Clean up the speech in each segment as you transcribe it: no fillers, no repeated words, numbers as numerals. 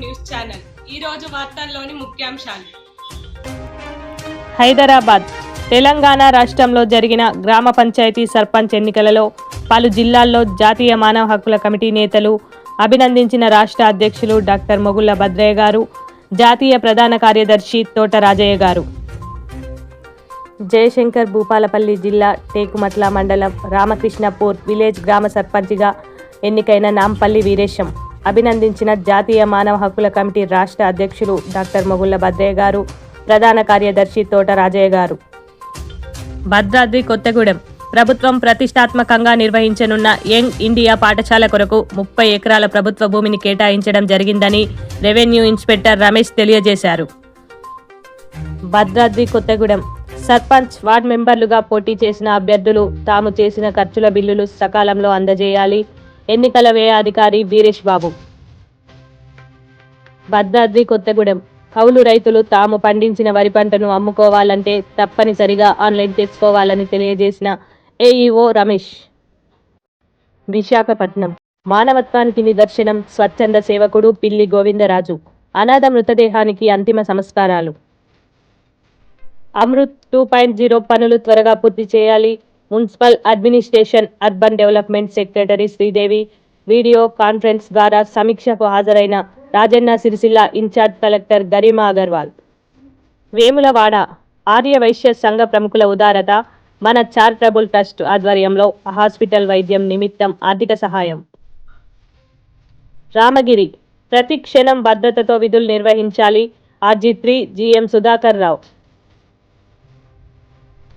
News channel. ఈ రోజు వార్తల్లోని ముఖ్యాంశాలు. హైదరాబాద్ తెలంగాణ రాష్ట్రంలో జరిగిన గ్రామ పంచాయతీ సర్పంచ్ ఎన్నికలలో పలు జిల్లాల్లో జాతీయ మానవ హక్కుల కమిటీ నేతలు అభినందించిన రాష్ట్ర అధ్యక్షులు డాక్టర్ మొగుళ్ల భద్రయ్య గారు, జాతీయ ప్రధాన కార్యదర్శి తోట రాజయ్య గారు. జయశంకర్ భూపాలపల్లి జిల్లా టేకుమట్ల మండలం రామకృష్ణపూర్ విలేజ్ గ్రామ సర్పంచిగా ఎన్నికైన నాంపల్లి వీరేశం అభినందించిన జాతీయ మానవ హక్కుల కమిటీ రాష్ట్ర అధ్యక్షులు డాక్టర్ మొగుళ్ల భద్రయ్య గారు, ప్రధాన కార్యదర్శి తోట రాజయ్య గారు. భద్రాద్రి కొత్తగూడెం ప్రభుత్వం ప్రతిష్టాత్మకంగా నిర్వహించనున్న యంగ్ ఇండియా పాఠశాల కొరకు 30 ఎకరాల ప్రభుత్వ భూమిని కేటాయించడం జరిగిందని రెవెన్యూ ఇన్స్పెక్టర్ రమేష్ తెలియజేశారు. భద్రాద్రి కొత్తగూడెం సర్పంచ్, వార్డు మెంబర్లుగా పోటీ చేసిన అభ్యర్థులు తాము చేసిన ఖర్చుల బిల్లులు సకాలంలో అందజేయాలి. ఎన్నికల వ్యయ అధికారి వీరేష్ బాబు. భద్రాద్రి కొత్తగూడెం కౌలు రైతులు తాము పండించిన వరి పంటను అమ్ముకోవాలంటే తప్పనిసరిగా ఆన్లైన్ చేసుకోవాలని తెలియజేసిన ఏఈఓ రమేష్. విశాఖపట్నం మానవత్వానికి నిదర్శనం స్వచ్ఛంద సేవకుడు పిల్లి గోవిందరాజు అనాథ మృతదేహానికి అంతిమ సంస్కారాలు. అమృత్ 2.0 పనులు త్వరగా పూర్తి చేయాలి. Municipal administration urban development secretary Sridevi video conference ద్వారా సమీక్షకు హాజరైన రాజన్న సిరిసిల్ల ఇన్ఛార్జ్ కలెక్టర్ గరిమా అగర్వాల్. వేములవాడ ఆర్య వైశ్య సంఘ ప్రముఖుల ఉదారత మన చారిటబుల్ ట్రస్ట్ ఆధ్వర్యంలో హాస్పిటల్ వైద్యం నిమిత్తం ఆర్థిక సహాయం. రామగిరి ప్రతి క్షణం భద్రతతో విధులు నిర్వహించాలి. RG3 GM సుధాకర్ రావు.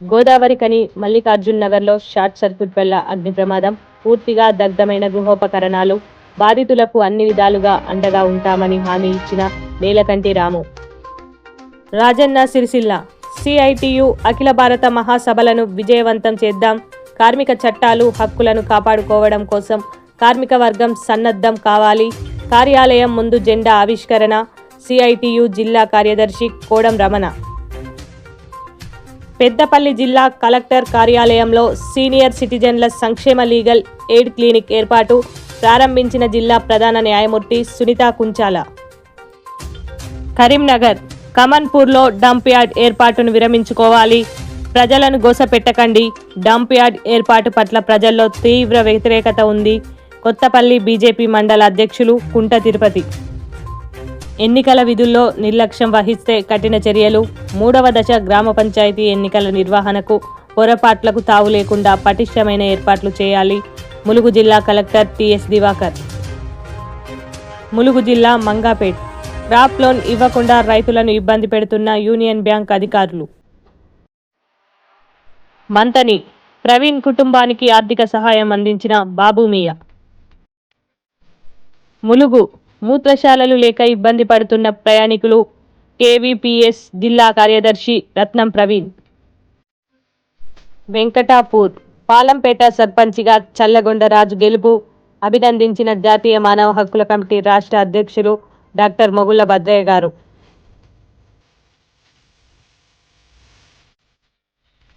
గోదావరి కని మల్లికార్జున్ నగర్లో షార్ట్ సర్క్యూట్ వల్ల అగ్ని ప్రమాదం, పూర్తిగా దగ్ధమైన గృహోపకరణాలు. బాధితులకు అన్ని విధాలుగా అండగా ఉంటామని హామీ ఇచ్చిన నేలకంటి రాము. రాజన్న సిరిసిల్ల CITU అఖిల భారత మహాసభలను విజయవంతం చేద్దాం. కార్మిక చట్టాలు, హక్కులను కాపాడుకోవడం కోసం కార్మిక వర్గం సన్నద్ధం కావాలి. కార్యాలయం ముందు జెండా ఆవిష్కరణ. CITU జిల్లా కార్యదర్శి కోడం రమణ. పెద్దపల్లి జిల్లా కలెక్టర్ కార్యాలయంలో సీనియర్ సిటిజన్ల సంక్షేమ లీగల్ ఎయిడ్ క్లినిక్ ఏర్పాటు ప్రారంభించిన జిల్లా ప్రధాన న్యాయమూర్తి సునీత కుంచాల. కరీంనగర్ కమన్పూర్లో డంప్ యార్డ్ ఏర్పాటును విరమించుకోవాలి. ప్రజలను గోసపెట్టకండి. డంప్ యార్డ్ ఏర్పాటు పట్ల ప్రజల్లో తీవ్ర వ్యతిరేకత ఉంది. కొత్తపల్లి బీజేపీ మండల అధ్యక్షులు కుంట తిరుపతి. ఎన్నికల విధుల్లో నిర్లక్ష్యం వహిస్తే కఠిన చర్యలు. 3వ దశ గ్రామ పంచాయతీ ఎన్నికల నిర్వహణకు పొరపాట్లకు తావు లేకుండా పటిష్టమైన ఏర్పాట్లు చేయాలి. ములుగు జిల్లా కలెక్టర్ TS దివాకర్. ములుగు జిల్లా మంగాపేట్ క్రాప్ లోన్ ఇవ్వకుండా రైతులను ఇబ్బంది పెడుతున్న యూనియన్ బ్యాంక్ అధికారులు. మంతని ప్రవీణ్ కుటుంబానికి ఆర్థిక సహాయం అందించిన బాబు మియా. ములుగు మూత్రశాలలు లేక ఇబ్బంది పడుతున్న ప్రయాణికులు. KVPS జిల్లా కార్యదర్శి రత్నం ప్రవీణ్. వెంకటాపూర్ పాలంపేట సర్పంచిగా చల్లగొండరాజు గెలుపు అభినందించిన జాతీయ మానవ హక్కుల కమిటీ రాష్ట్ర అధ్యక్షులు డాక్టర్ మొగుళ్ల భద్రయ్య గారు.